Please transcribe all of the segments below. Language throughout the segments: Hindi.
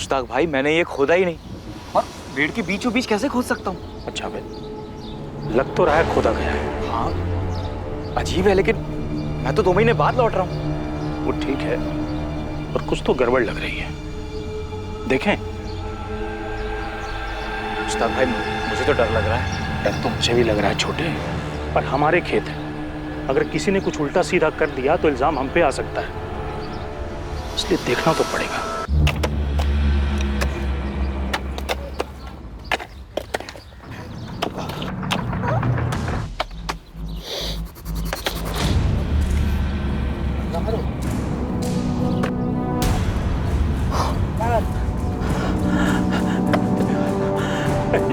मुश्ताक भाई, मैंने ये खोदा ही नहीं, और पेड़ के बीचों बीच कैसे खोद सकता हूँ? अच्छा भाई, लग तो रहा है खोदा गया है। हाँ, अजीब है, लेकिन मैं तो 2 महीने बाद लौट रहा हूँ। वो ठीक है, पर कुछ तो गड़बड़ लग रही है। देखें। मुश्ताक भाई, मुझे तो डर लग रहा है। डर तो मुझे भी लग रहा है छोटे, पर हमारे खेत है, अगर किसी ने कुछ उल्टा सीधा कर दिया तो इल्जाम हम पे आ सकता है, इसलिए देखना तो पड़ेगा।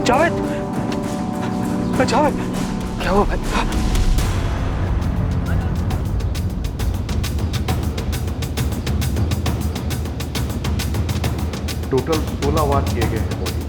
जावेद, जावेद, क्या हुआ भाई? टोटल 16 वार किए गए हैं body.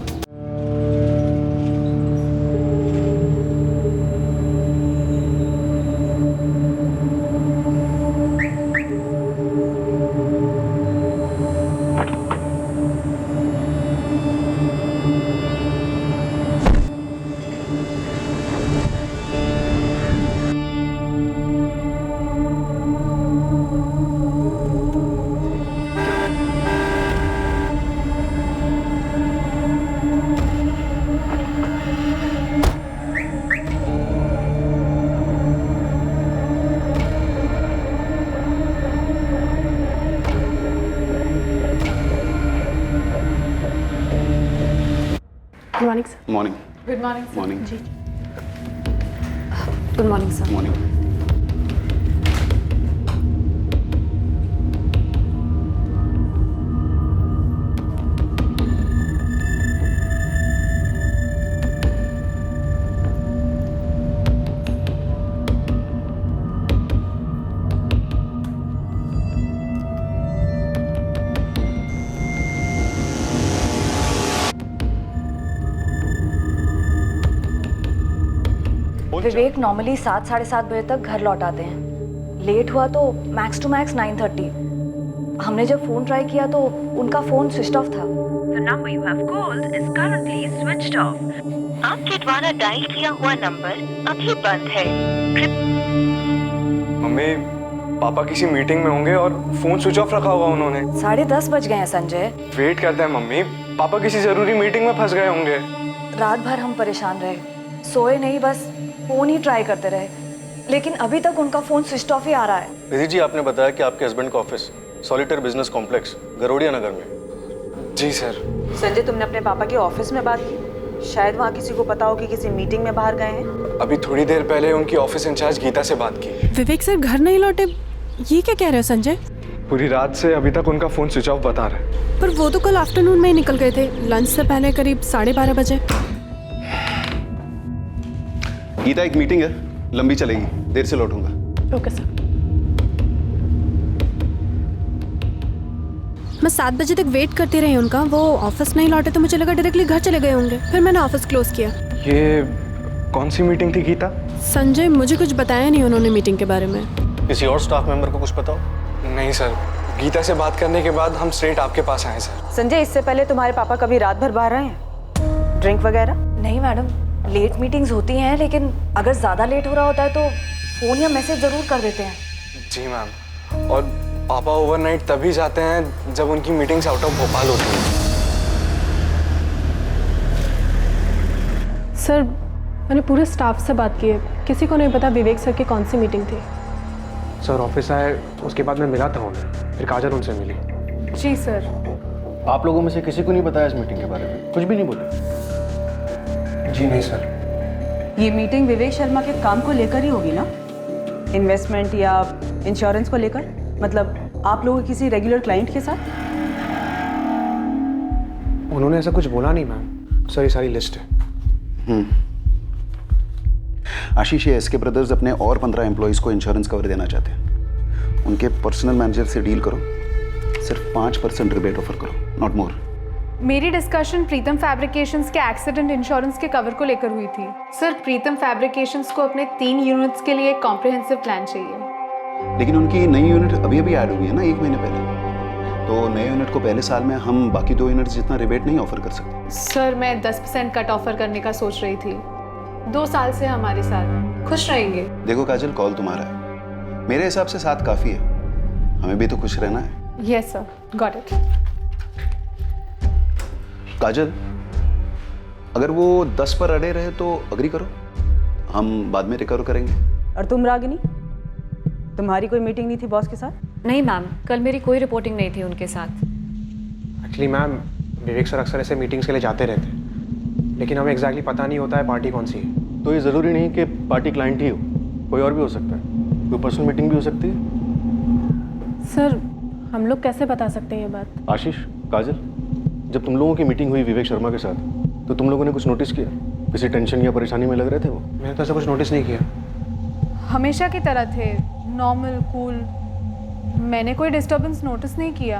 Good morning sir. Morning. Good morning sir. Morning. जी, good morning sir. Morning. Vivek normally 7 साढ़े 7 बजे तक घर लौट आते हैं। लेट हुआ तो मैक्स टू मैक्स 9:30। हमने जब फोन ट्राई किया तो उनका फोन स्विच ऑफ था। The number you have called is currently switched off. आपके द्वारा डायल किया हुआ नंबर अभी बंद है। मम्मी, पापा किसी मीटिंग में होंगे और फोन स्विच ऑफ रखा होगा उन्होंने। 10:30 बज गए हैं संजय। वेट करते हैं मम्मी, पापा किसी जरूरी मीटिंग में फंस गए होंगे। रात भर हम परेशान रहे, सोए नहीं, बस फोन ही ट्राई करते रहे, लेकिन अभी तक उनका फोन स्विच ऑफ ही आ रहा है। विधि जी, आपने बताया कि आपके हस्बैंड का ऑफिस सॉलिटर बिजनेस कॉम्प्लेक्स गरोड़िया नगर में। जी सर। संजय, तुमने अपने पापा के ऑफिस में बात की? शायद वहाँ किसी को पता हो कि किसी मीटिंग में बाहर गए हैं। अभी थोड़ी देर पहले उनकी ऑफिस इंचार्ज गीता से बात की। विवेक सर घर नहीं लौटे, ये क्या कह रहे हो संजय? पूरी रात से अभी तक उनका फोन स्विच ऑफ बता रहा है। पर वो तो कल आफ्टरनून में ही निकल गए थे, लंच से पहले करीब 12:30 बजे। गीता, एक मीटिंग है, लंबी चलेगी, देर से लौटूंगा। Okay sir. मैं 7 बजे तक वेट करती रही उनका, वो ऑफिस नहीं लौटे तो मुझे लगा डायरेक्टली घर चले गए होंगे, फिर मैंने ऑफिस क्लोज किया। ये कौन सी मीटिंग थी गीता? संजय, मुझे कुछ बताया नहीं उन्होंने मीटिंग के बारे में। किसी और स्टाफ मेंबर को कुछ पता हो? नहीं सर, गीता से बात करने के बाद हम स्ट्रेट आपके पास आए सर। संजय, इससे पहले तुम्हारे पापा कभी रात भर बाहर रहे हैं? ड्रिंक वगैरह? नहीं मैडम, लेट मीटिंग्स होती हैं, लेकिन अगर ज़्यादा लेट हो रहा होता है तो फ़ोन या मैसेज ज़रूर कर देते हैं। जी मैम, और पापा ओवरनाइट तभी जाते हैं जब उनकी मीटिंग्स आउट ऑफ भोपाल होती हैं। सर, मैंने पूरे स्टाफ से बात की है, किसी को नहीं पता विवेक सर की कौन सी मीटिंग थी। सर ऑफिस आए, उसके बाद मैं मिला था उन्हें, फिर काजल उनसे मिली। जी सर। आप लोगों में से किसी को नहीं बताया इस मीटिंग के बारे में? कुछ भी नहीं बोले? जी नहीं सर। ये मीटिंग विवेक शर्मा के काम को लेकर ही होगी ना? इन्वेस्टमेंट या इंश्योरेंस को लेकर? मतलब आप लोगों के किसी रेगुलर क्लाइंट के साथ? उन्होंने ऐसा कुछ बोला नहीं मैम, सर ये सारी लिस्ट है। आशीष, ये एसके ब्रदर्स अपने और 15 एम्प्लॉइज को इंश्योरेंस कवर देना चाहते हैं। उनके पर्सनल मैनेजर से डील करो, सिर्फ 5% रिबेट ऑफर करो, नॉट मोर। मेरी डिस्कशन प्रीतम फैब्रिकेशंस के एक्सीडेंट इंश्योरेंस के कवर को लेकर हुई थी। सर, प्रीतम फैब्रिकेशंस को अपने 3 यूनिट्स के लिए कॉम्प्रिहेंसिव प्लान चाहिए। लेकिन उनकी नई यूनिट अभी अभी ऐड हुई है ना, 1 महीने पहले। तो नए यूनिट को पहले साल में हम बाकी 2 यूनिट्स जितना रिबेट नहीं ऑफर कर सकते। सर मैं 10% कट ऑफर करने का सोच रही थी। 2 साल से हमारे साथ खुश रहेंगे। देखो काजल, कॉल तुम्हारा है, मेरे हिसाब से 7 काफी है, हमें भी तो खुश रहना है। Yes sir, got it. Kajal, अगर वो 10 पर अड़े रहे तो अग्री करो, हम बाद में रिकवर करेंगे। और तुम रागिनी, तुम्हारी कोई मीटिंग नहीं थी बॉस के साथ? नहीं मैम, कल मेरी कोई रिपोर्टिंग नहीं थी उनके साथ। एक्चुअली मैम, विवेक सर अक्सर ऐसे मीटिंग्स के लिए जाते रहते हैं, लेकिन हमें एग्जैक्टली पता नहीं होता है पार्टी कौन सी है। तो ये ज़रूरी नहीं कि पार्टी क्लाइंट ही हो, कोई और भी हो सकता है, कोई पर्सनल मीटिंग भी हो सकती है। सर हम लोग कैसे बता सकते हैं ये बात? आशीष, काजल, जब तुम लोगों की मीटिंग हुई विवेक शर्मा के साथ, तो तुम लोगों ने कुछ नोटिस किया? किसी टेंशन या परेशानी में लग रहे थे वो? मैंने तो ऐसा कुछ नोटिस नहीं किया। हमेशा की तरह थे, नॉर्मल, कूल। मैंने कोई डिस्टर्बेंस नोटिस नहीं किया।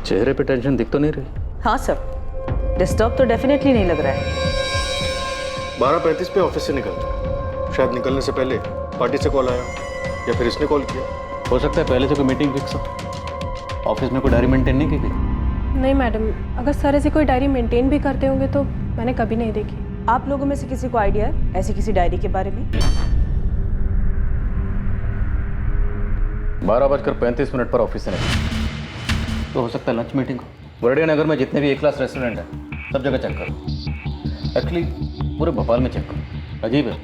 चेहरे पे टेंशन दिख तो नहीं रही? हाँ सर, डिस्टर्ब तो डेफिनेटली नहीं लग रहा है। 12:35 पे ऑफिस से निकलता है, शायद निकलने से पहले पार्टी से कॉल आया या फिर इसने कॉल किया। हो सकता है पहले से कोई मीटिंग फिक्स हो, ऑफिस में कोई डायरी मेंटेन नहीं की गई। नहीं मैडम, अगर सर ऐसी कोई डायरी मेंटेन भी करते होंगे तो मैंने कभी नहीं देखी। आप लोगों में से किसी को आइडिया है ऐसी किसी डायरी के बारे में? 12:35 पर ऑफिस से निकला, तो हो सकता है लंच मीटिंग हो। वर्डिया नगर में जितने भी ए क्लास रेस्टोरेंट हैं सब जगह चेक करो, एक्चुअली पूरे भोपाल में चेक करो। अजीब है,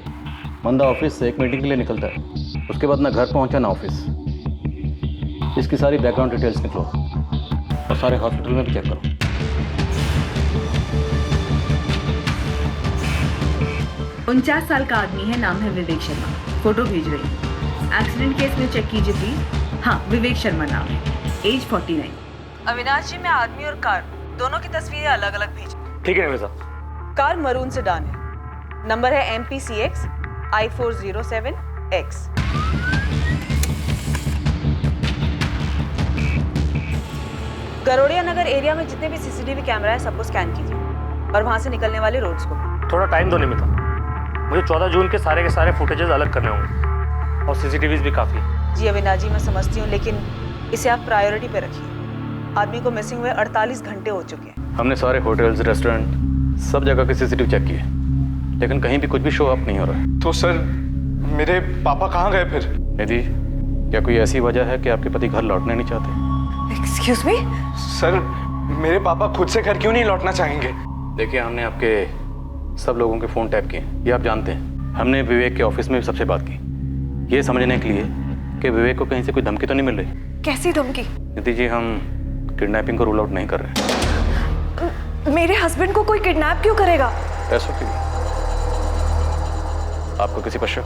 बंदा ऑफिस से एक मीटिंग के लिए निकलता है, उसके बाद ना घर पहुंचा ना ऑफिस। इसकी सारी बैकग्राउंड डिटेल्स निकलो और सारे हॉस्पिटल में भी चेक करो। 49 साल का आदमी है, नाम है विवेक शर्मा, फोटो भेज रही हूँ। एक्सीडेंट केस में चेक कीजिए प्लीज। हाँ, विवेक शर्मा नाम है, एज 49। अविनाश जी, मैं आदमी और कार दोनों की तस्वीरें अलग अलग भेज। ठीक है निवेदा साहब। कार मरून सेडान है, नंबर है MPCX I407X। गरोड़िया नगर एरिया में जितने भी CCTV कैमरा है सबको स्कैन कीजिए और वहां से निकलने वाले रोड्स को। थोड़ा टाइम दो निमिता, मुझे 14 जून के सारे फुटेजेस अलग करने होंगे और CCTVs भी काफ़ी। जी अविनाश जी, मैं समझती हूँ, लेकिन इसे आप प्रायोरिटी पे रखिए। आदमी को मिसिंग हुए 48 घंटे हो चुके हैं। हमने सारे होटल्स, रेस्टोरेंट, सब जगह के CCTV चेक किए, लेकिन कहीं भी कुछ भी शो अप नहीं हो रहा है। तो सर मेरे पापा कहाँ गए फिर? निधि, क्या कोई ऐसी वजह है कि आपके पति घर लौटने नहीं चाहते? Excuse me? सर मेरे पापा खुद से घर क्यों नहीं लौटना चाहेंगे? देखिए, हमने आपके सब लोगों के फ़ोन टैप किए, ये आप जानते हैं। हमने विवेक के ऑफिस में भी सबसे बात की, ये समझने के लिए कि विवेक को कहीं से कोई धमकी तो नहीं मिल रही। कैसी धमकी? निधि जी, हम किडनैपिंग को रूल आउट नहीं कर रहे। मेरे हस्बैंड को कोई किडनैप क्यों करेगा? पैसों के लिए। आपको किसी पर शक?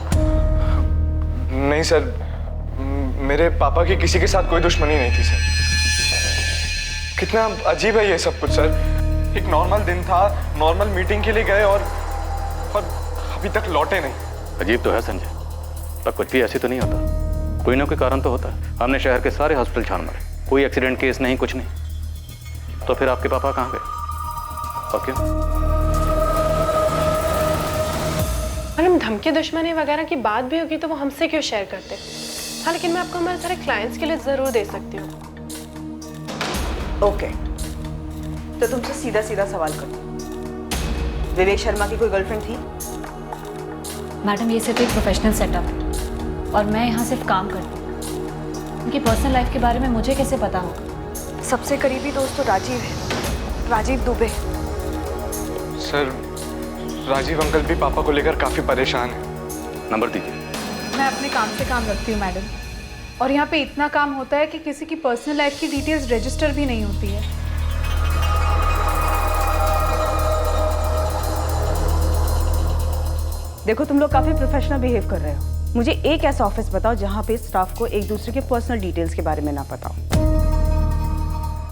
नहीं सर, मेरे पापा की किसी के साथ कोई दुश्मनी नहीं थी सर। कितना अजीब है ये सब कुछ सर। एक नॉर्मल दिन था, नॉर्मल मीटिंग के लिए गए और अभी तक लौटे नहीं। अजीब तो है संजय, पर कुछ भी ऐसे तो नहीं होता, कोई ना कोई कारण तो होता है। हमने शहर के सारे हॉस्पिटल छान मारे, कोई एक्सीडेंट केस नहीं, कुछ नहीं। तो फिर आपके पापा कहाँ गए और क्यों? मैडम, धमकी दुश्मनी वगैरह की बात भी होगी तो वो हमसे क्यों शेयर करते? हाँ, लेकिन मैं आपको हमारे सारे क्लाइंट्स के लिए ज़रूर दे सकती हूँ। ओके, तो तुमसे सीधा सीधा सवाल करती, विवेक शर्मा की कोई गर्लफ्रेंड थी? मैडम, ये सिर्फ एक प्रोफेशनल सेटअप है और मैं यहाँ सिर्फ काम करती हूँ। उनकी पर्सनल लाइफ के बारे में मुझे कैसे पता होगा? सबसे करीबी दोस्त तो राजीव है, राजीव दुबे। सर राजीव अंकल भी पापा को लेकर काफी परेशान है। नंबर दीजिए। मैं अपने काम से काम रखती हूँ मैडम, और यहाँ पे इतना काम होता है कि किसी की पर्सनल लाइफ की डिटेल्स रजिस्टर भी नहीं होती है। देखो, तुम लोग काफी प्रोफेशनल बिहेव कर रहे हो। मुझे एक ऐसा ऑफिस बताओ जहाँ पे स्टाफ को एक दूसरे के पर्सनल डिटेल्स के बारे में ना पता हो,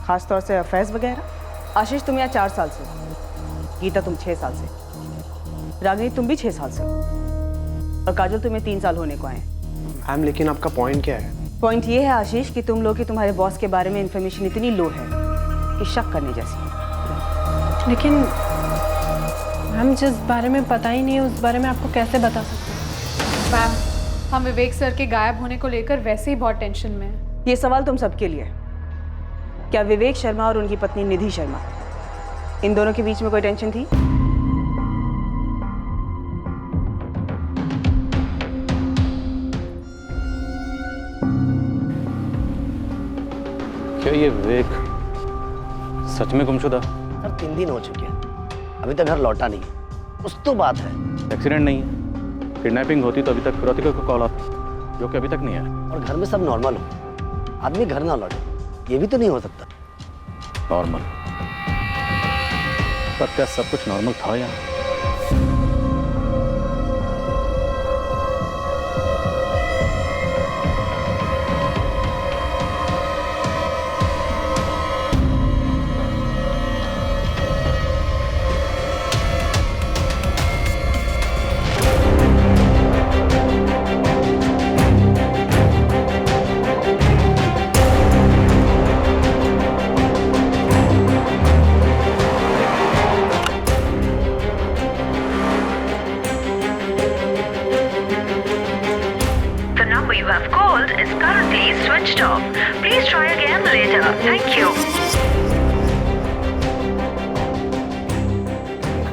खासतौर से अफेयर्स वगैरह। आशीष, तुम यहाँ 4 साल से हो, गीता तुम 6 साल से, रागिनी तुम भी 6 साल से हो, और काजल तुम्हें 3 साल होने को आए। मैम, लेकिन आपका पॉइंट क्या है? पॉइंट ये है आशीष कि तुम लोग की तुम्हारे बॉस के बारे में इंफॉर्मेशन इतनी लो है कि शक करने जैसी है। लेकिन मैम जिस बारे में पता ही नहीं है उस बारे में आपको कैसे बता सकते हैं? मैम हम विवेक सर के गायब होने को लेकर वैसे ही बहुत टेंशन में हैं। ये सवाल तुम सबके लिए है। क्या विवेक शर्मा और उनकी पत्नी निधि शर्मा, इन दोनों के बीच में कोई टेंशन थी? क्या ये विवेक सच में गुमशुदा? सर 3 दिन हो चुके हैं, अभी तक घर लौटा नहीं है। कुछ तो बात है। एक्सीडेंट नहीं है, किडनैपिंग होती तो अभी तक फिरौती को कॉल आता, जो कि अभी तक नहीं आया। और घर में सब नॉर्मल हो, आदमी घर ना लौटे, ये भी तो नहीं हो सकता। नॉर्मल? पर क्या सब कुछ नॉर्मल था यहाँ?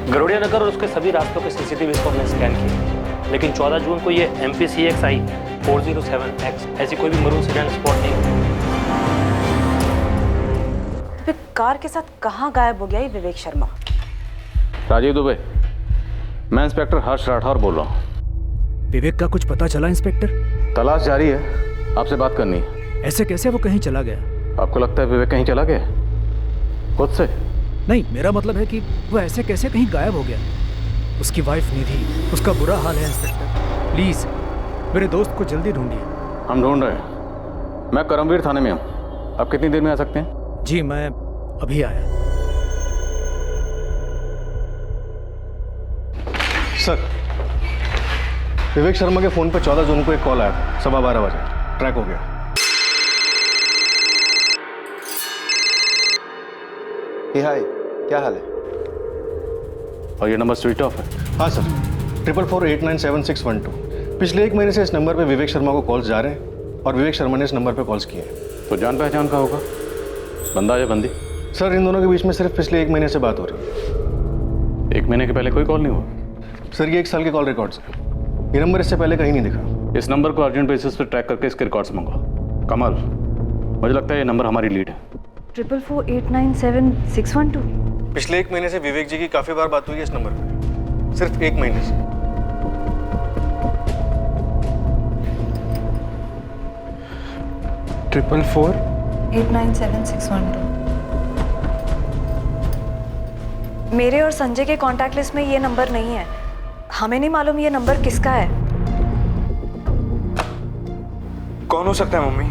गरुड़िया नगर और उसके सभी रास्तों के सीसीटीवी को हमने स्कैन किया, लेकिन 14 जून को ये MPCXI 407X ऐसी कोई भी मरून सेडान स्पॉट नहीं हुई। तो फिर कार के साथ कहाँ गायब हो गया ये विवेक शर्मा? राजीव दुबे, मैं इंस्पेक्टर हर्ष राठौर बोल रहा हूँ। विवेक का कुछ पता चला इंस्पेक्टर? तलाश जारी है, आपसे बात करनी है। ऐसे कैसे वो कहीं चला गया? आपको लगता है विवेक कहीं चला गया खुद से? नहीं, मेरा मतलब है कि वो ऐसे कैसे कहीं गायब हो गया। उसकी वाइफ निधि, उसका बुरा हाल है इंस्पेक्टर। प्लीज मेरे दोस्त को जल्दी ढूंढिए। हम ढूंढ रहे हैं। मैं करमवीर थाने में हूँ, आप कितनी देर में आ सकते हैं? जी मैं अभी आया। सर, विवेक शर्मा के फोन पर 14 जून को एक कॉल आया था 12:15 बजे। ट्रैक हो गया। हाय, क्या हाल है? और ये नंबर स्विच ऑफ है? हाँ सर, 4448976112। पिछले 1 महीने से इस नंबर पे विवेक शर्मा को कॉल्स जा रहे हैं और विवेक शर्मा ने इस नंबर पे कॉल्स किए हैं। तो जान पहचान का होगा, बंदा या बंदी? सर इन दोनों के बीच में सिर्फ पिछले 1 महीने से बात हो रही है। 1 महीने के पहले कोई कॉल नहीं हुआ? सर ये 1 साल के कॉल रिकॉर्ड्स हैं। ये नंबर इससे पहले कहीं नहीं दिखा। इस नंबर को अर्जेंट बेसिस पर ट्रैक करके इसके रिकॉर्ड्स मंगाओ। कमल, मुझे लगता है ये नंबर हमारी लीड है। 4448976112। पिछले 1 महीने से विवेक जी की काफी बार बात हुई है इस नंबर पे, सिर्फ 1 महीने से। ट्रिपल 48976112। मेरे और संजय के कांटेक्ट लिस्ट में ये नंबर नहीं है। हमें नहीं मालूम ये नंबर किसका है। कौन हो सकता है मम्मी?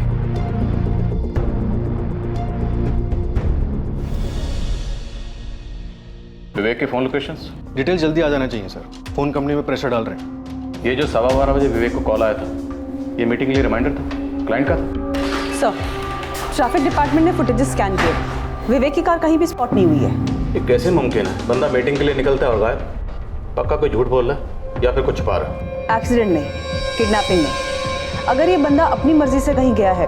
विवेक के फोन लोकेशंस? डिटेल जल्दी आ जाना चाहिए सर, फोन कंपनी में प्रेशर डाल रहे हैं। ये जो 12:15 बजे विवेक को कॉल आया था, ये मीटिंग के लिए रिमाइंडर था? क्लाइंट का था? सर, ट्रैफिक डिपार्टमेंट ने फुटेजेस स्कैन किए। विवेक की कार कहीं भी स्पॉट नहीं हुई है। ये कैसे मुमकिन है? बंदा मीटिंग के लिए निकलता है और गायब। पक्का कोई झूठ बोल रहा है या फिर कुछ छुपा रहा है? एक्सीडेंट नहीं, किडनैपिंग नहीं। अगर ये बंदा अपनी मर्जी से कहीं गया है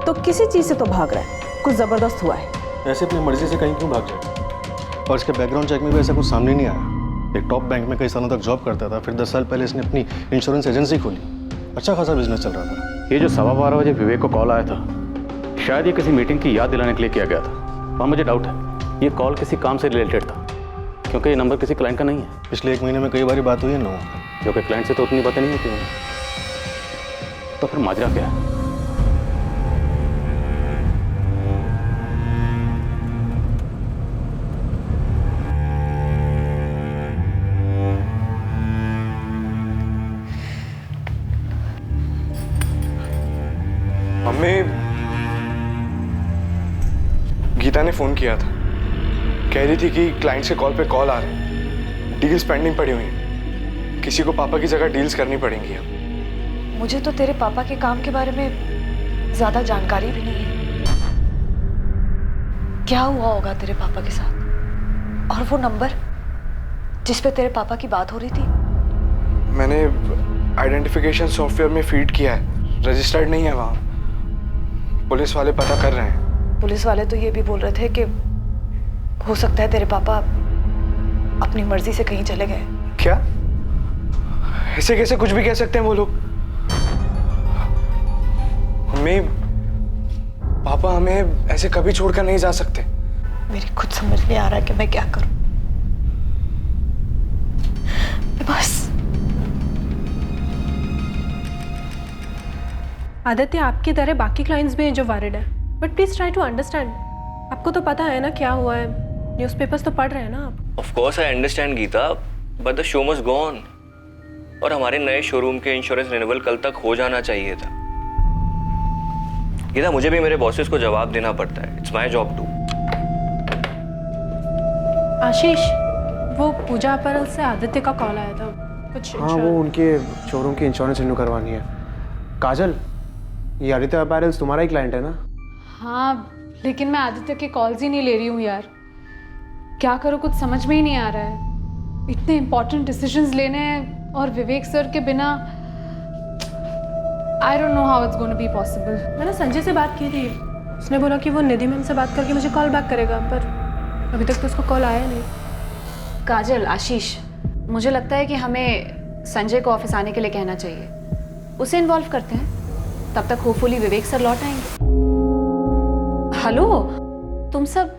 तो किसी चीज़ से तो भाग रहा है, कुछ ज़बरदस्त हुआ है। ऐसे अपनी मर्जी से कहीं क्यों भाग जाए? और इसके बैकग्राउंड चेक में भी ऐसा कुछ सामने नहीं आया। एक टॉप बैंक में कई सालों तक जॉब करता था, फिर 10 साल पहले इसने अपनी इंश्योरेंस एजेंसी खोली। अच्छा खासा बिजनेस चल रहा था। ये जो 12:15 बजे विवेक को कॉल आया था, शायद ये किसी मीटिंग की याद दिलाने के लिए किया गया था। वहाँ मुझे डाउट है ये कॉल किसी काम से रिलेटेड था, क्योंकि ये नंबर किसी क्लाइंट का नहीं है। पिछले 1 महीने में कई बार बात हुई है ना, जो कि क्लाइंट से तो उतनी बातें नहीं होती हैं। तो फिर माजरा क्या है? मम्मी, गीता ने फोन किया था, कह रही थी कि क्लाइंट से कॉल पे कॉल आ रहे हैं, डील्स पेंडिंग पड़ी हुई हैं, किसी को पापा की जगह डील्स करनी पड़ेंगी अब। मुझे तो तेरे पापा के काम के बारे में ज्यादा जानकारी भी नहीं है। क्या हुआ होगा तेरे पापा के साथ? और वो नंबर जिस पे तेरे पापा की बात हो रही थी? मैंने आइडेंटिफिकेशन सॉफ्टवेयर में फीड किया है, रजिस्टर्ड नहीं है वहाँ। पुलिस वाले पता कर रहे हैं। पुलिस वाले तो ये भी बोल रहे थे कि हो सकता है तेरे पापा अपनी मर्जी से कहीं चले गए। क्या? ऐसे कैसे कुछ भी कह सकते हैं वो लोग? मम्मी, पापा हमें ऐसे कभी छोड़कर नहीं जा सकते। मेरी खुद समझ नहीं आ रहा कि मैं क्या करूं। बस आदित्य, आपकी तरह बाकी क्लाइंट्स भी हैं जो वरीड है, but please try to understand. आपको तो पता है ना क्या हुआ है, न्यूज़पेपर्स तो पढ़ रहे हैं ना आप। Of course I understand Gita, but the show must go on. और हमारे नए शोरूम के इंश्योरेंस रिन्यूअल कल तक हो जाना चाहिए था। गीता, मुझे भी मेरे बॉसेस को जवाब देना पड़ता है। It's my job too. Ashish, वो पूजा अपैरल से आदित्य का कॉल आया था कुछ। हाँ, वो उनके शोरूम की इंश्योरेंस रिन्यू करवानी है। काजल, ये आदित्य अपैरल्स तुम्हारा ही क्लाइंट है ना? हाँ, लेकिन मैं आदित्य के कॉल्स ही नहीं ले रही हूँ यार। क्या करूँ, कुछ समझ में ही नहीं आ रहा है। इतने इंपॉर्टेंट डिसीजंस लेने हैं और विवेक सर के बिना I don't know how it's gonna be possible. मैंने संजय से बात की थी, उसने बोला कि वो निधि मैम से बात करके मुझे कॉल बैक करेगा, पर अभी तक तो उसको कॉल आया नहीं। काजल, आशीष, मुझे लगता है कि हमें संजय को ऑफिस आने के लिए कहना चाहिए। उसे इन्वॉल्व करते हैं, तब तक होपफुली विवेक सर लौट आएंगे। हेलो, तुम सब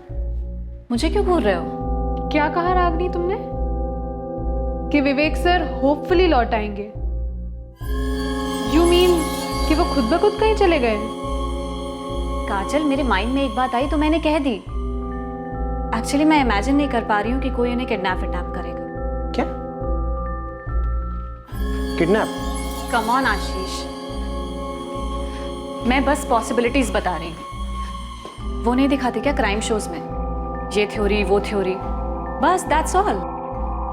मुझे क्यों घूर रहे हो? क्या कहा रागनी तुमने? कि विवेक सर होपफुली लौट आएंगे? यू मीन कि वो खुद ब खुद कहीं चले गए? काजल, मेरे माइंड में एक बात आई तो मैंने कह दी। एक्चुअली मैं इमेजिन नहीं कर पा रही हूँ कि कोई उन्हें किडनैप करेगा। क्या? किडनैप? कम ऑन आशीष, मैं बस पॉसिबिलिटीज बता रही हूँ। वो नहीं दिखाते क्या क्राइम शोज में, ये थ्योरी वो थ्योरी, बस दैट्स ऑल।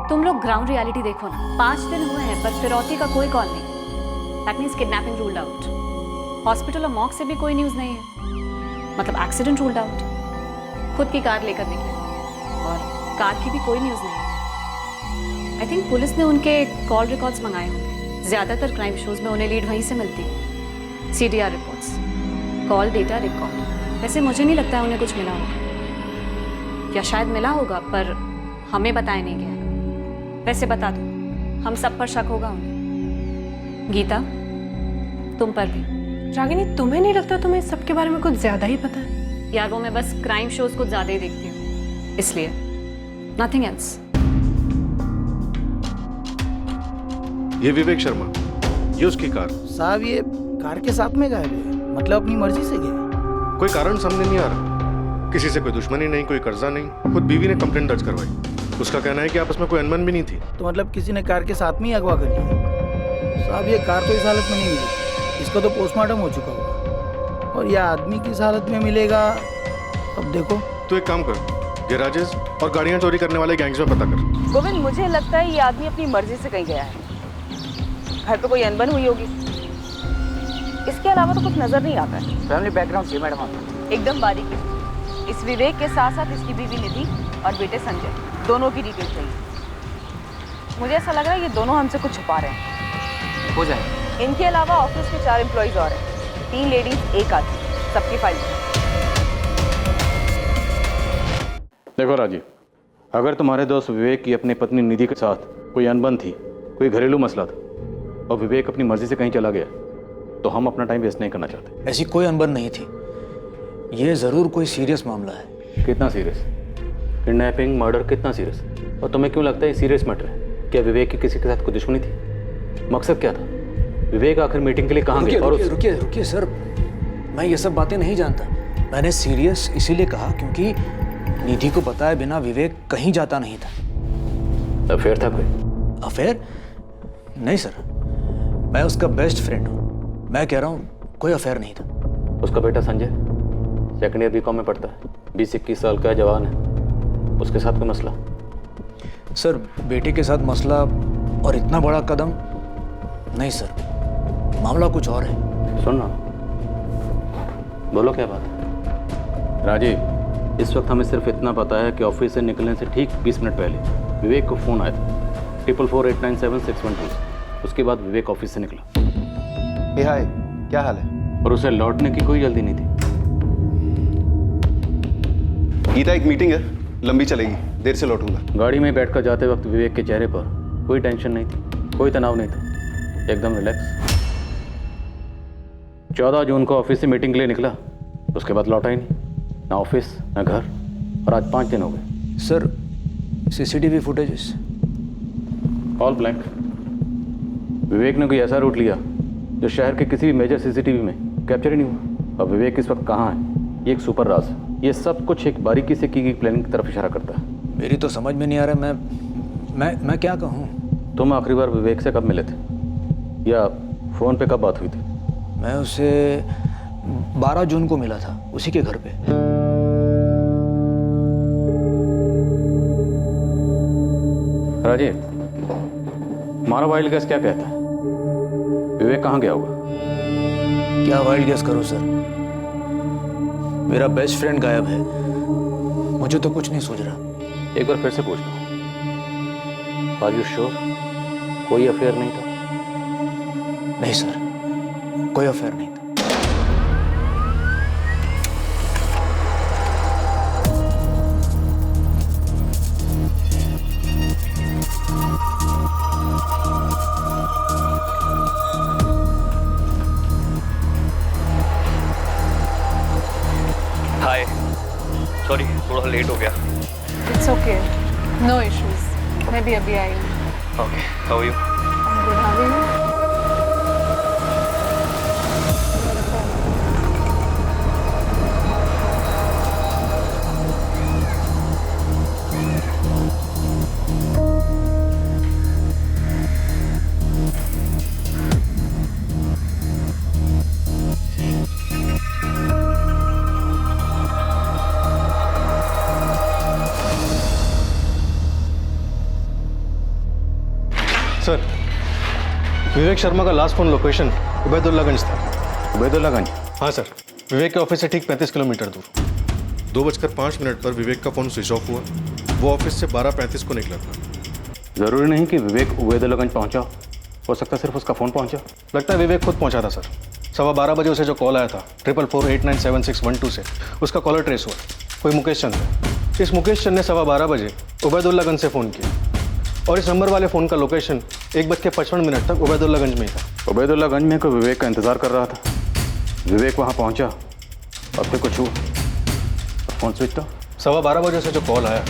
तुम लोग ग्राउंड रियलिटी देखो ना। 5 दिन हुए हैं पर फिरौती का कोई कॉल नहीं। That means kidnapping ruled out. Hospital और मॉक से भी कोई न्यूज़ नहीं है, मतलब एक्सीडेंट रूल्ड आउट। खुद की कार लेकर निकले और कार की भी कोई न्यूज़ नहीं है। आई थिंक पुलिस ने उनके कॉल रिकॉर्ड्स मंगाए होंगे। ज़्यादातर क्राइम शोज में उन्हें लीड वहीं से मिलती है। CDR reports, call data record. वैसे मुझे नहीं लगता है उन्हें कुछ मिला होगा, या शायद मिला होगा पर हमें बताया नहीं गया। वैसे बता दो, हम सब पर शक होगा उन्हें। गीता, तुम पर भी। रागिनी, तुम्हें नहीं लगता तुम्हें इस सब के बारे में कुछ ज्यादा ही पता है? यार, वो मैं बस क्राइम शोज कुछ ज्यादा ही देखती हूँ, इसलिए, नथिंग एल्स। ये विवेक शर्मा, ये उसकी कार। साहब, ये कार के साथ में गायब हुए, मतलब अपनी मर्जी से गए? कोई कारण सामने नहीं आ रहा। किसी से कोई दुश्मनी नहीं, कोई कर्जा नहीं। खुद बीवी ने कंप्लेंट दर्ज करवाई। उसका कहना है कि आपस में कोई अनबन भी नहीं थी। तो मतलब किसी ने कार के साथ में ही अगवा कर लिया? साहब, ये कार तो इस हालत में नहीं मिली, इसका तो पोस्टमार्टम हो चुका होगा, और यह आदमी किस हालत में मिलेगा अब देखो। तो एक काम कर, गैराजेस और गाड़ियां चोरी करने वाले गैंग्स में पता कर। गोविंद, मुझे लगता है ये आदमी अपनी मर्जी से कहीं गया है। घर पे कोई अनबन हुई होगी, इसके अलावा तो कुछ नजर नहीं आता है। फैमिली बैकग्राउंड चाहिए मैडम आपको? एकदम बारीकी। इस विवेक के साथ साथ इसकी बीवी निधि और बेटे संजय, दोनों की डिटेल चाहिए। मुझे ऐसा लग रहा है ये दोनों हमसे कुछ छुपा रहे हैं। हो जाए। इनके अलावा ऑफिस के 4 एम्प्लॉइज और हैं, 3 लेडीज 1 आदमी, सबकी फाइल। देखो राजीव, अगर तुम्हारे दोस्त विवेक की अपनी पत्नी निधि के साथ कोई अनबन थी, कोई घरेलू मसला था, और विवेक अपनी मर्जी से कहीं चला गया, तो हम अपना टाइम वेस्ट नहीं करना चाहते। ऐसी कोई अनबन नहीं थी, ये जरूर कोई सीरियस मामला है। कितना सीरियस? किडनैपिंग, मर्डर, कितना सीरियस? और तुम्हें क्यों लगता है ये सीरियस मैटर है? क्या विवेक की किसी के साथ कोई दुश्मनी थी? मकसद क्या था? विवेक आखिर मीटिंग के लिए कहाँ गया? और रुकिए सर, मैं ये सब बातें नहीं जानता। मैंने सीरियस इसीलिए कहा क्योंकि निधि को पता है बिना विवेक कहीं जाता नहीं था। अफेयर था कोई? अफेयर? नहीं सर, मैं उसका बेस्ट फ्रेंड हूँ। मैं कह रहा हूँ कोई अफेयर नहीं था। उसका बेटा संजय सेकंड ईयर B.Com में पढ़ता है, 20-21 साल का जवान है, उसके साथ कोई मसला? सर, बेटे के साथ मसला और इतना बड़ा कदम नहीं सर, मामला कुछ और है। सुन ना, बोलो क्या बात है? राजीव, इस वक्त हमें सिर्फ इतना पता है कि ऑफिस से निकलने से ठीक 20 मिनट पहले विवेक को फ़ोन आया था 4448976112। उसके बाद विवेक ऑफिस से निकला। हे हाय, क्या हाल है? और उसे लौटने की कोई जल्दी नहीं थी। गीता, एक मीटिंग है, लंबी चलेगी, देर से लौटूंगा। गाड़ी में बैठकर जाते वक्त विवेक के चेहरे पर कोई टेंशन नहीं थी, कोई तनाव नहीं था, एकदम रिलैक्स। 14 जून को ऑफिस से मीटिंग के लिए निकला, उसके बाद लौटा ही नहीं, ना ऑफिस ना घर, और आज 5 दिन हो गए। Sir CCTV footages all blank. Vivek ने कोई ऐसा रूट लिया जो शहर के किसी भी मेजर सीसीटीवी में कैप्चर ही नहीं हुआ। अब विवेक इस वक्त कहाँ है, ये एक सुपर राज है। ये सब कुछ एक बारीकी से की गई प्लानिंग की तरफ इशारा करता है। मेरी तो समझ में नहीं आ रहा, मैं क्या कहूँ। तुम आखिरी बार विवेक से कब मिले थे, या फ़ोन पे कब बात हुई थी? मैं उसे 12 जून को मिला था, उसी के घर पे। राजीव, हमारा वाइल्ड गैस क्या कहता है, विवेक कहाँ गया होगा? क्या वाइल्ड गेस करो सर, मेरा बेस्ट फ्रेंड गायब है, मुझे तो कुछ नहीं सूझ रहा। एक बार फिर से पूछ लो, आर यू श्योर कोई अफेयर नहीं था? नहीं सर, कोई अफेयर नहीं था। हाय, सॉरी थोड़ा लेट हो गया। इट्स ओके, नो इश्यूज, मैं भी अभी आई हूँ। Okay, how are you? Good, how are you? Sir, Vivek Sharma का लास्ट फोन लोकेशन उबैदुल्लागंज था। उबैदुल्लागंज? हाँ सर, विवेक के ऑफिस से ठीक 35 किलोमीटर दूर। 2:05 पर विवेक का फोन स्विच ऑफ हुआ। वो ऑफिस से 12:35 को निकला था। ज़रूरी नहीं कि विवेक उबैदुल्लागंज पहुंचा, हो सकता है सिर्फ उसका फ़ोन पहुंचा। लगता है विवेक खुद पहुंचा था सर। 12:15 बजे उसे जो कॉल आया था 4448976112 से, उसका कॉलर ट्रेस हुआ। कोई मुकेश चंद है। इस मुकेश चंद ने 12:15 बजे उबैदुल्लागंज से फ़ोन किया, और इस नंबर वाले फ़ोन का लोकेशन 1:55 तक उबैदुल्लागंज में ही था। उबैदुल्लागंज में कोई विवेक का इंतज़ार कर रहा था। विवेक वहाँ पहुँचा और फिर कुछ हुआ, फ़ोन स्विच ऑफ। 12:15 बजे से जो कॉल आया,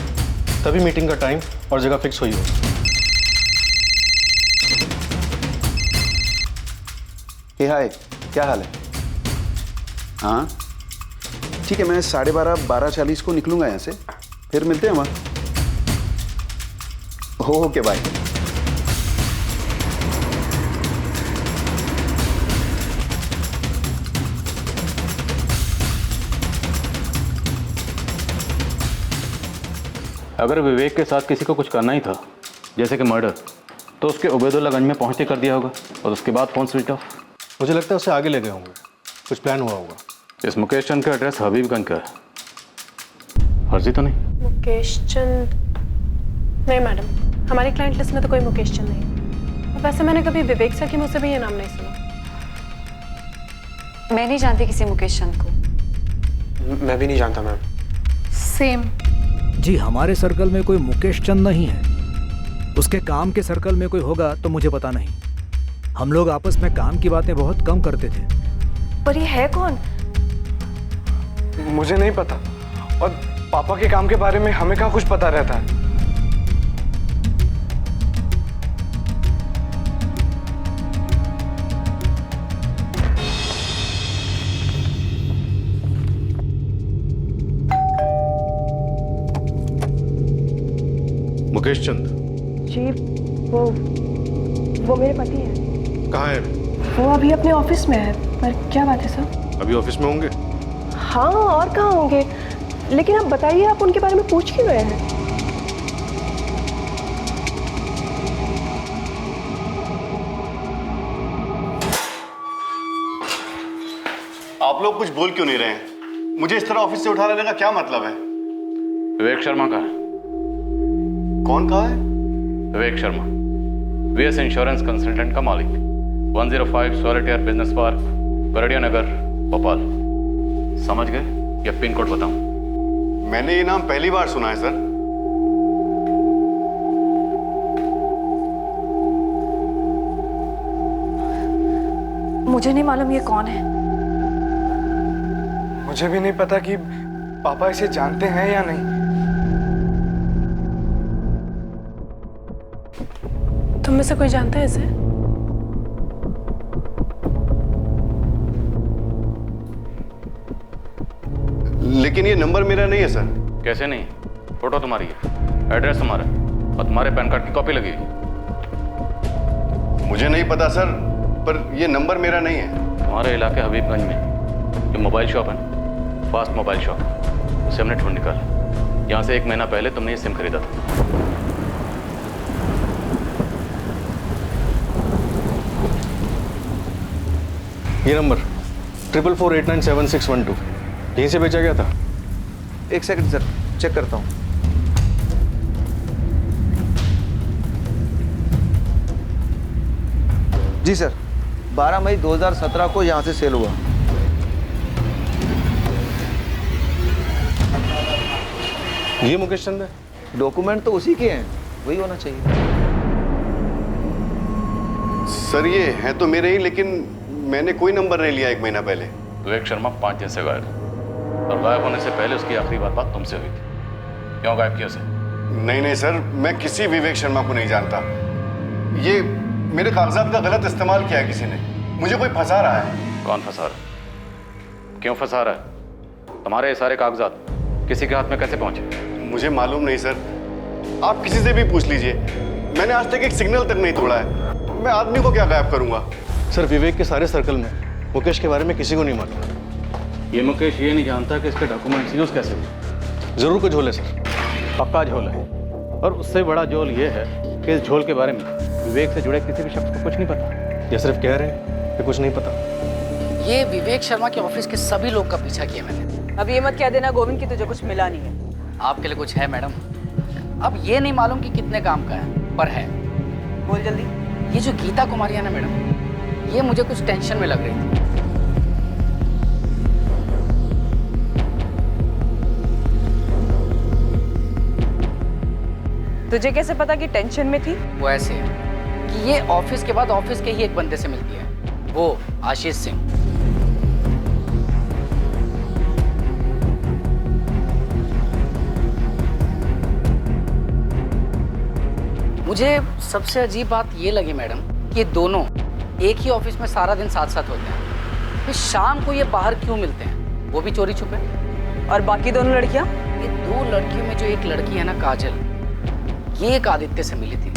तभी मीटिंग का टाइम और जगह फिक्स हुई हो। हे हाय, क्या हाल है? हाँ ठीक है, मैं 12:30 12:40 को निकलूंगा यहाँ से, फिर मिलते हैं वहाँ। Okay bye. अगर विवेक के साथ किसी को कुछ करना ही था, जैसे कि मर्डर, तो उसके उबैदुल्लागंज में पहुंचते कर दिया होगा, और उसके बाद फ़ोन स्विच ऑफ। मुझे लगता है उसे आगे ले गए होंगे, कुछ प्लान हुआ होगा। इस मुकेश चंद का एड्रेस हबीबगंज का है, फर्जी तो नहीं? मुकेश चंद? नहीं मैडम, हमारी क्लाइंट लिस्ट में तो कोई मुकेश चंद नहीं। वैसे मैंने कभी विवेक सर के मुँह से भी ये नाम नहीं सुना। मैं नहीं जानती किसी मुकेश चंद को। मैं भी नहीं जानता मैम। सेम। जी, हमारे सर्कल में कोई मुकेश चंद नहीं है। उसके काम के सर्कल में कोई होगा तो मुझे पता नहीं। हम लोग आपस में काम की बातें बहुत कम करते थे। पर ये है कौन? मुझे नहीं पता, और पापा के काम के बारे में हमें कहाँ कुछ पता रहता है। मुकेश चंद? जी, वो मेरे पति हैं। कहाँ है? वो अभी अपने ऑफिस में है। पर क्या बात है सर? अभी ऑफिस में होंगे? हाँ, और कहाँ होंगे, लेकिन आप बताइए, आप उनके बारे में पूछ क्यों रहे हैं? आप लोग कुछ बोल क्यों नहीं रहे हैं? मुझे इस तरह ऑफिस से उठा लेने का क्या मतलब है? विवेक शर्मा कहाँ है? कौन कहा है? Vivek Sharma, VS insurance consultant का मालिक, 105 सॉलिटेयर बिजनेस पार्क, बरड़िया नगर, भोपाल। समझ गए या पिन कोड बताऊं? मैंने ये नाम पहली बार सुना है सर। मुझे नहीं मालूम ये कौन है। मुझे भी नहीं पता कि पापा इसे जानते हैं या नहीं। तुम में से कोई जानता है इसे? लेकिन ये नंबर मेरा नहीं है सर। कैसे नहीं? फोटो तुम्हारी है, एड्रेस तुम्हारा है और तुम्हारे पैन कार्ड की कॉपी लगी है। मुझे नहीं पता सर, पर ये नंबर मेरा नहीं है। तुम्हारे इलाके हबीबगंज में ये मोबाइल शॉप है ना, फास्ट मोबाइल शॉप, उसे हमने ढूंढ निकाला। यहाँ से 1 महीना पहले तुमने ये सिम खरीदा था। ये नंबर 4448976112 यहीं से बेचा गया था। एक सेकंड सर, चेक करता हूँ। जी सर, 12 मई 2017 को यहाँ से सेल हुआ। ये मुकेश चंद है? डॉक्यूमेंट तो उसी के हैं, वही होना चाहिए। सर ये है तो मेरे ही, लेकिन मैंने कोई नंबर नहीं लिया 1 महीना पहले। विवेक शर्मा 5 दिन से गायब, और गायब होने से पहले उसकी आखिरी बात तुमसे हुई थी। क्यों गायब किया उसे? नहीं नहीं सर, मैं किसी विवेक शर्मा को नहीं जानता। ये मेरे कागजात का गलत इस्तेमाल किया है किसी ने। मुझे कोई फंसा रहा है। कौन फंसा रहा है? क्यों फंसा रहा है? तुम्हारे ये सारे कागजात किसी के हाथ में कैसे पहुंचे? मुझे मालूम नहीं सर, आप किसी से भी पूछ लीजिए। मैंने आज तक एक सिग्नल तक नहीं तोड़ा है। मैं आदमी को क्या गायब करूंगा? सर विवेक के सारे सर्कल में मुकेश के बारे में किसी को नहीं मालूम। ये मुकेश ये नहीं जानता कि इसके डॉक्यूमेंट्स यूज कैसे हुए। जरूर कोई झोल है सर, पक्का झोल है। और उससे बड़ा झोल ये है कि इस झोल के बारे में विवेक से जुड़े किसी भी शख्स को कुछ नहीं पता। ये सिर्फ कह रहे हैं कि कुछ नहीं पता। ये विवेक शर्मा के ऑफिस के सभी लोग का पीछा किया मैंने। अब ये मत कह देना गोविंद की तुझे कुछ मिला नहीं है। आपके लिए कुछ है मैडम? अब ये नहीं मालूम कि कितने काम का है, पर है। बोल जल्दी। ये जो गीता कुमारी है ना मैडम, ये मुझे कुछ टेंशन में लग रही थी। तुझे कैसे पता कि टेंशन में थी? वो ऐसे है कि ये ऑफिस के बाद ऑफिस के ही एक बंदे से मिलती है, वो आशीष सिंह। मुझे सबसे अजीब बात ये लगी मैडम कि ये दोनों एक ही ऑफिस में सारा दिन साथ साथ होते हैं, फिर शाम को ये बाहर क्यों मिलते हैं, वो भी चोरी छुपे? और बाकी दोनों लड़कियां? ये 2 लड़कियों में जो एक लड़की है ना काजल, ये एक आदित्य से मिली थी।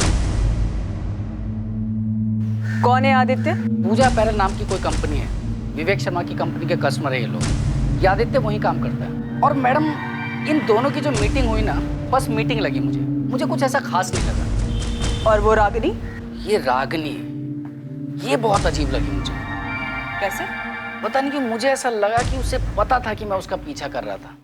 कौन है आदित्य? पूजा पैरल नाम की कोई कंपनी है, विवेक शर्मा की कंपनी के कस्टमर है ये लोग। ये आदित्य वहीं काम करता है। और मैडम इन दोनों की जो मीटिंग हुई ना, बस मीटिंग लगी मुझे कुछ ऐसा खास नहीं लगा। और वो रागिनी? ये रागिनी, ये बहुत अजीब लगी मुझे। कैसे? पता नहीं क्यों मुझे ऐसा लगा कि उसे पता था कि मैं उसका पीछा कर रहा था।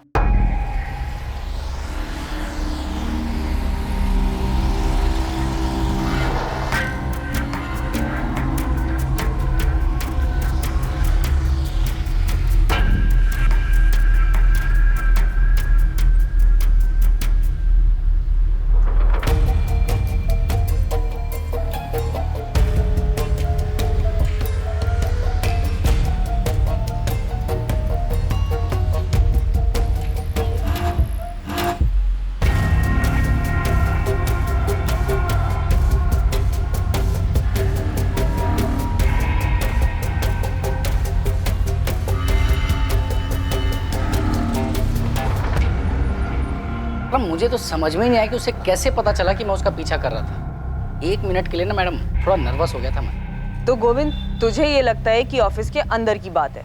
मुझे तो समझ में ही नहीं आया कि उसे कैसे पता चला कि मैं उसका पीछा कर रहा था। 1 मिनट के लिए ना मैडम थोड़ा नर्वस हो गया था मैं। तो गोविंद तुझे ये लगता है कि ऑफिस के अंदर की बात है?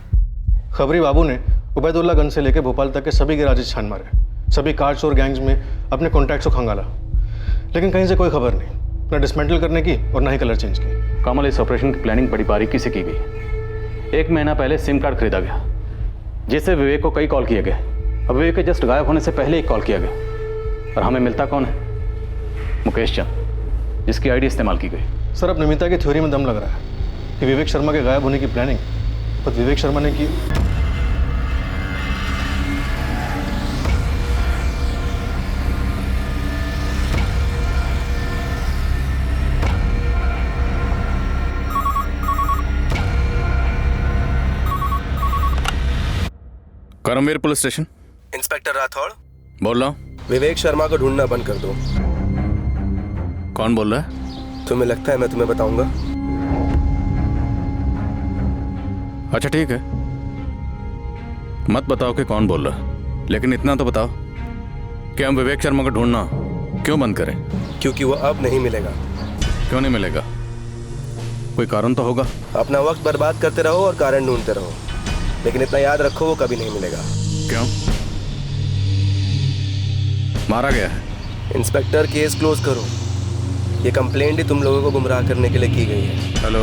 खबरी बाबू ने उबैदुल्लागंज से लेकर भोपाल तक के सभी गैराजेस छान मारे, सभी कार चोर गैंग्स में अपने कॉन्टैक्ट्स को खंगाला, लेकिन कहीं से कोई खबर नहीं, ना डिसमेंटल करने की और ना ही कलर चेंज की। कमल, इस ऑपरेशन की प्लानिंग बड़ी बारीकी से की गई। 1 महीना पहले सिम कार्ड खरीदा गया, जिससे विवेक को कई कॉल किए गए। अब विवेक के जस्ट गायब होने से पहले एक कॉल किया गया, और हमें मिलता कौन है? मुकेश चंद, जिसकी आईडी इस्तेमाल की गई। सर, अब नमिता की थ्योरी में दम लग रहा है कि विवेक शर्मा के गायब होने की प्लानिंग खुद विवेक शर्मा ने की। Karamveer police station. Inspector Rathore बोल रहा हूँ। विवेक शर्मा को ढूंढना बंद कर दो। कौन बोल रहा है? तुम्हें लगता है मैं तुम्हें बताऊंगा? अच्छा ठीक है, मत बताओ कि कौन बोल रहा है, लेकिन इतना तो बताओ कि हम विवेक शर्मा को ढूंढना क्यों बंद करें? क्योंकि वो अब नहीं मिलेगा। क्यों नहीं मिलेगा? कोई कारण तो होगा। अपना वक्त बर्बाद करते रहो और कारण ढूंढते रहो, लेकिन इतना याद रखो वो कभी नहीं मिलेगा। क्यों? मारा गया है? इंस्पेक्टर, केस क्लोज करो। ये कंप्लेंट ही तुम लोगों को गुमराह करने के लिए की गई है। हेलो,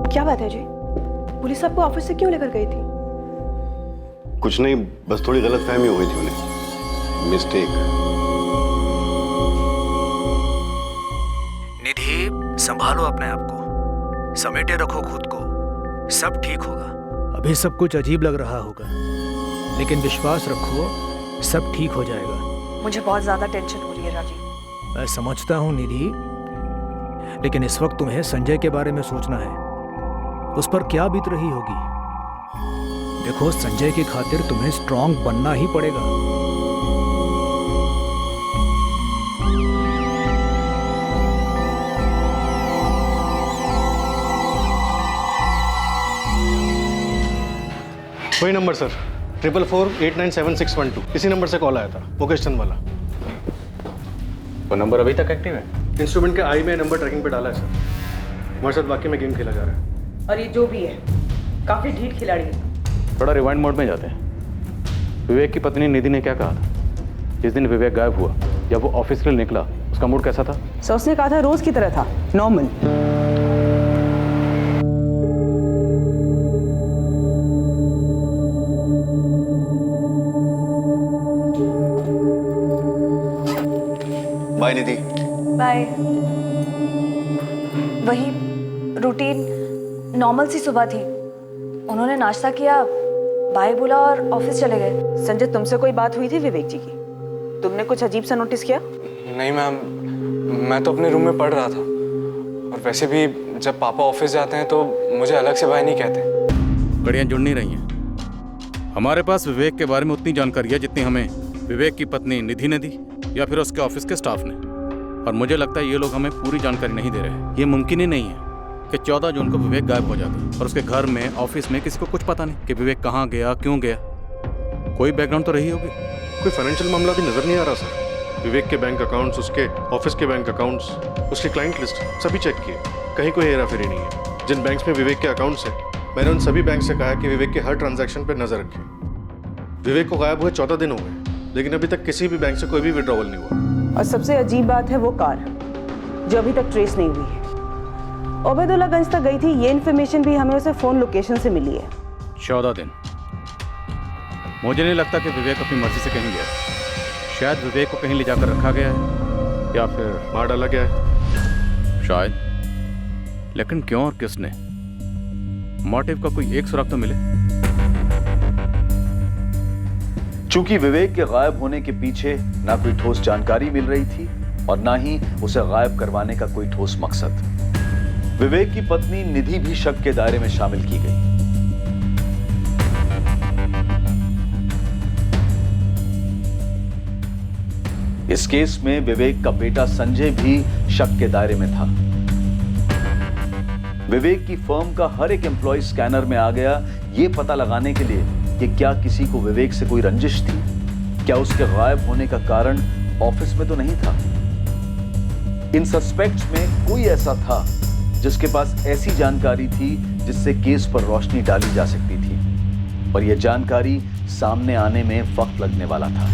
क्या बात है जी? पुलिस आपको ऑफिस से क्यों लेकर गई थी? कुछ नहीं, बस थोड़ी गलतफहमी हो गई थी उन्हें। मिस्टेक। निधि, संभालो अपने आप को, समेटे रखो खुद को, सब ठीक होगा। अभी सब कुछ अजीब लग रहा होगा, लेकिन विश्वास रखो, सब ठीक हो जाएगा। मुझे बहुत ज्यादा टेंशन हो रही है राजीव। मैं समझता हूँ निधि, लेकिन इस वक्त तुम्हें संजय के बारे में सोचना है। उस पर क्या बीत रही होगी। देखो, संजय की खातिर तुम्हें स्ट्रांग बनना ही पड़ेगा। वही नंबर सर, 444-897612। इसी नंबर से कॉल आया था, मुकेश चंद वाला। वो नंबर अभी तक एक्टिव है? इंस्ट्रूमेंट के आई में नंबर ट्रैकिंग पे डाला है सर। हमारे साथ वाकई में गेम खेला जा रहा है। और ये जो भी है, काफी ढीठ खिलाड़ी है। थोड़ा रिवाइंड मोड में जाते हैं। विवेक की पत्नी निधि ने क्या कहा था जिस दिन विवेक गायब हुआ? जब वो ऑफिस के लिए निकला, उसका मूड कैसा था? सो उसने कहा था रोज की तरह था, नॉर्मल। बाय निधि। बाय। वही रूटीन नॉर्मल सी सुबह थी। उन्होंने नाश्ता किया, बाय बोला और ऑफिस चले गए। संजय, तुमसे कोई बात हुई थी विवेक जी की? तुमने कुछ अजीब सा नोटिस किया? नहीं मैम, मैं तो अपने रूम में पढ़ रहा था, और वैसे भी जब पापा ऑफिस जाते हैं तो मुझे अलग से बाय नहीं कहते। कड़ियाँ जुड़ नहीं रही हैं। हमारे पास विवेक के बारे में उतनी जानकारी है जितनी हमें विवेक की पत्नी निधि ने दी या फिर उसके ऑफिस के स्टाफ ने, और मुझे लगता है ये लोग हमें पूरी जानकारी नहीं दे रहे हैं। ये मुमकिन ही नहीं है कि 14 जून को विवेक गायब हो जाता और उसके घर में, ऑफिस में किसी को कुछ पता नहीं कि विवेक कहाँ गया, क्यों गया। कोई बैकग्राउंड तो रही होगी। कोई फाइनेंशियल मामला भी नजर नहीं आ रहा सर। विवेक के बैंक अकाउंट्स, उसके ऑफिस के बैंक अकाउंट्स, उसकी क्लाइंट लिस्ट सभी चेक किए, कहीं कोई हेरा फेरी नहीं है। जिन बैंक्स में विवेक के अकाउंट्स हैं, मैंने उन सभी बैंक से कहा है कि विवेक के हर ट्रांजैक्शन पर नजर रखें। विवेक को गायब हुए 14 दिन हो गए, लेकिन अभी तक किसी भी बैंक से कोई भी विड्रॉवल नहीं हुआ। और सबसे अजीब बात है वो कार, जो अभी तक ट्रेस नहीं हुई है। ओबैदुल्लागंज तक गई थी, ये इन्फॉर्मेशन भी हमें उसे फोन लोकेशन से मिली है। 14 दिन। मुझे नहीं लगता कि विवेक अपनी मर्जी से कहीं गया। शायद विवेक को कहीं ले जाकर रखा गया है या फिर मार डाला गया है शायद। लेकिन क्यों और किसने? मोटिव का कोई एक सुराग तो मिले। चूंकि विवेक के गायब होने के पीछे ना कोई ठोस जानकारी मिल रही थी और ना ही उसे गायब करवाने का कोई ठोस मकसद, विवेक की पत्नी निधि भी शक के दायरे में शामिल की गई। इस केस में विवेक का बेटा संजय भी शक के दायरे में था। विवेक की फर्म का हर एक एम्प्लॉय स्कैनर में आ गया, यह पता लगाने के लिए कि क्या किसी को विवेक से कोई रंजिश थी, क्या उसके गायब होने का कारण ऑफिस में तो नहीं था। इन सस्पेक्ट्स में कोई ऐसा था जिसके पास ऐसी जानकारी थी जिससे केस पर रोशनी डाली जा सकती थी, पर यह जानकारी सामने आने में वक्त लगने वाला था।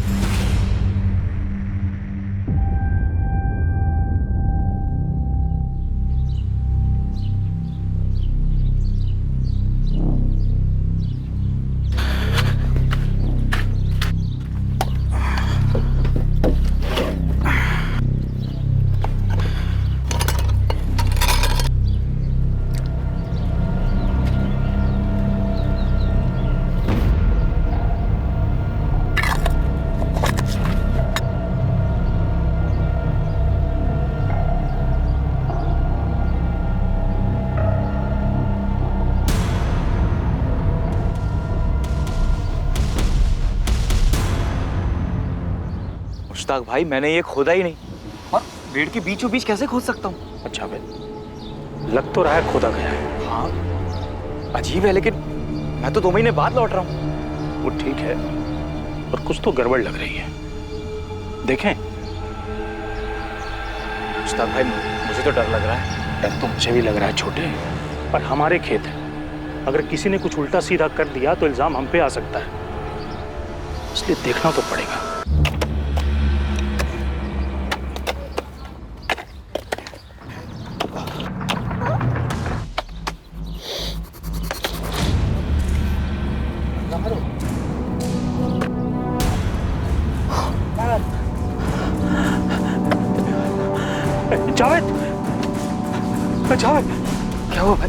मुश्ताक भाई, मैंने ये खोदा ही नहीं, और पेड़ के बीचों बीच कैसे खोद सकता हूँ? अच्छा भाई, लग तो रहा है खोदा गया है। हाँ अजीब है, लेकिन मैं तो 2 महीने बाद लौट रहा हूँ। वो ठीक है, और कुछ तो गड़बड़ लग रही है। देखें। मुश्ताक भाई, मुझे तो डर लग रहा है। डर तो मुझे भी लग रहा है छोटे, पर हमारे खेत है, अगर किसी ने कुछ उल्टा सीधा कर दिया तो इल्जाम हम पे आ सकता है, इसलिए देखना तो पड़ेगा। जावेद, जावेद, क्या हुआ भाई?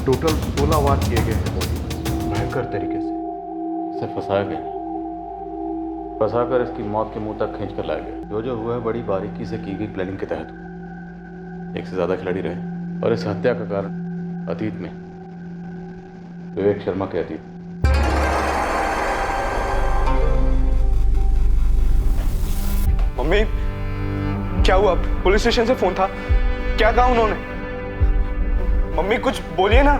टोटल 16 वार किए गए हैं बॉडी, भयंकर तरीके से। इसे फंसा कर इसकी मौत के मुंह तक खींच कर लाया गया। जो हुआ है बड़ी बारीकी से की गई प्लानिंग के तहत। एक से ज्यादा खिलाड़ी रहे और इस हत्या का कारण अतीत में विवेक शर्मा के अतीत। मम्मी, क्या हुआ? पुलिस स्टेशन से फोन था, क्या कहा उन्होंने? मम्मी कुछ बोलिए ना।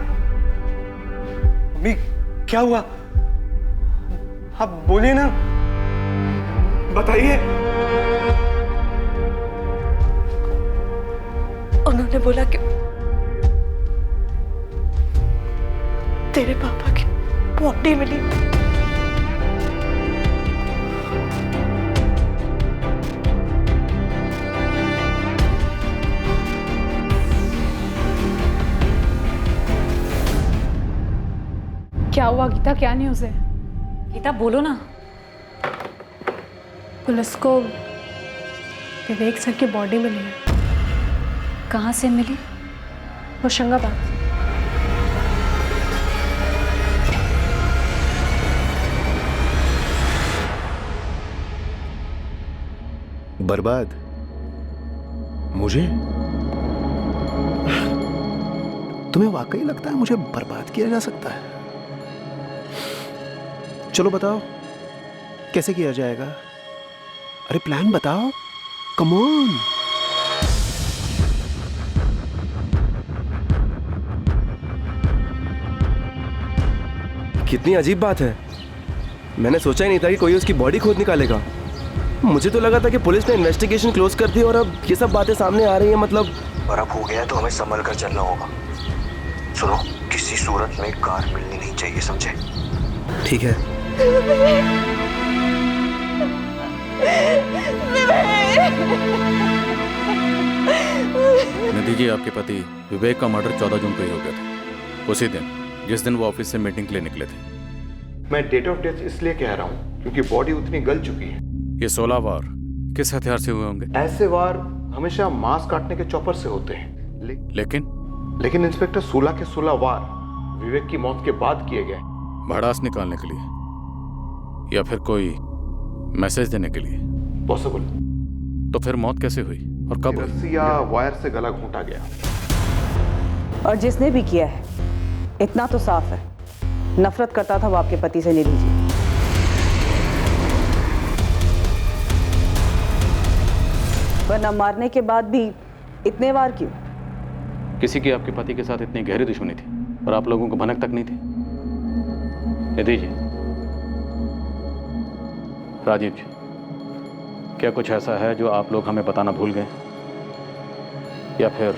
मम्मी क्या हुआ? आप बोलिए ना, बताइए। उन्होंने बोला कि तेरे पापा की बॉडी मिली। क्या हुआ गीता, क्या न्यूज़ है? गीता बोलो ना। पुलिस को विवेक सर की बॉडी मिली है। कहाँ से मिली? होशंगाबाद। बर्बाद? मुझे? तुम्हें वाकई लगता है मुझे बर्बाद किया जा सकता है? चलो बताओ कैसे किया जाएगा? अरे प्लान बताओ, कम ऑन। कितनी अजीब बात है, मैंने सोचा ही नहीं था कि कोई उसकी बॉडी खोद निकालेगा। मुझे तो लगा था कि पुलिस ने इन्वेस्टिगेशन क्लोज कर दी और अब ये सब बातें सामने आ रही हैं। मतलब और अब हो गया तो हमें संभल कर चलना होगा। सुनो, किसी सूरत में कार मिलनी नहीं चाहिए, समझे? ठीक है। निधि जी, आपके पति विवेक का मर्डर 14 जून को ही हो गया था, उसी दिन जिस दिन वो ऑफिस से मीटिंग के लिए निकले थे। मैं डेट ऑफ डेथ इसलिए कह रहा हूँ क्योंकि बॉडी उतनी गल चुकी है। ये 16 वार किस हथियार से हुए होंगे? ऐसे वार हमेशा मांस काटने के चॉपर से होते हैं। लेकिन इंस्पेक्टर 16 के 16 वार विवेक की मौत के बाद किए गए। भड़ास निकालने के लिए या फिर कोई मैसेज देने के लिए? पॉसिबल। तो फिर मौत कैसे हुई और कब हुई? रस्सी या वायर से गला घोंटा गया। और जिसने भी किया है, इतना तो साफ है, नफरत करता था वो आपके पति से, निधि जी। वरना मारने के बाद भी इतने वार क्यों? किसी की आपके पति के साथ इतनी गहरी दुश्मनी थी और आप लोगों को भनक तक नहीं थी? निधि जी, राजीव जी, क्या कुछ ऐसा है जो आप लोग हमें बताना भूल गए या फिर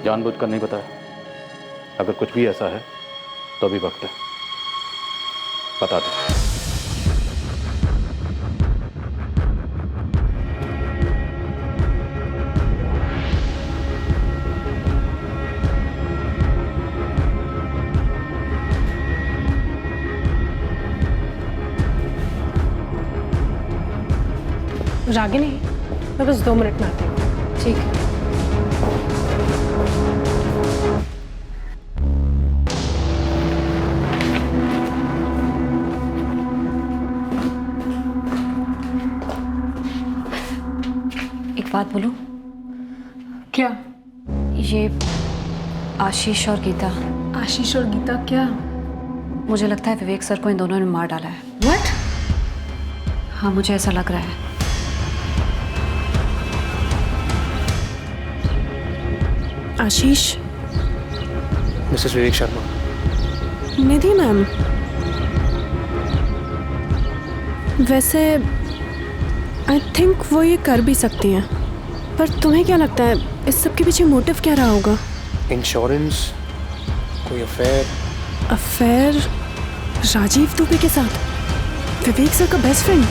जानबूझकर नहीं बताया? अगर कुछ भी ऐसा है तो अभी वक्त है, बता दें। रागिनी, मैं बस 2 मिनट में आती हूँ। ठीक है। एक बात बोलूं? क्या? ये आशीष और गीता। आशीष और गीता क्या? मुझे लगता है विवेक सर को इन दोनों ने मार डाला है। What? हाँ, मुझे ऐसा लग रहा है। आशीष, मिसेस विवेक शर्मा। निधि मैम, वैसे आई थिंक वो ये कर भी सकती हैं, पर तुम्हें क्या लगता है इस सब के पीछे मोटिव क्या रहा होगा? इंश्योरेंस, कोई अफेयर? अफेयर राजीव दुबे के साथ? विवेक सर का बेस्ट फ्रेंड?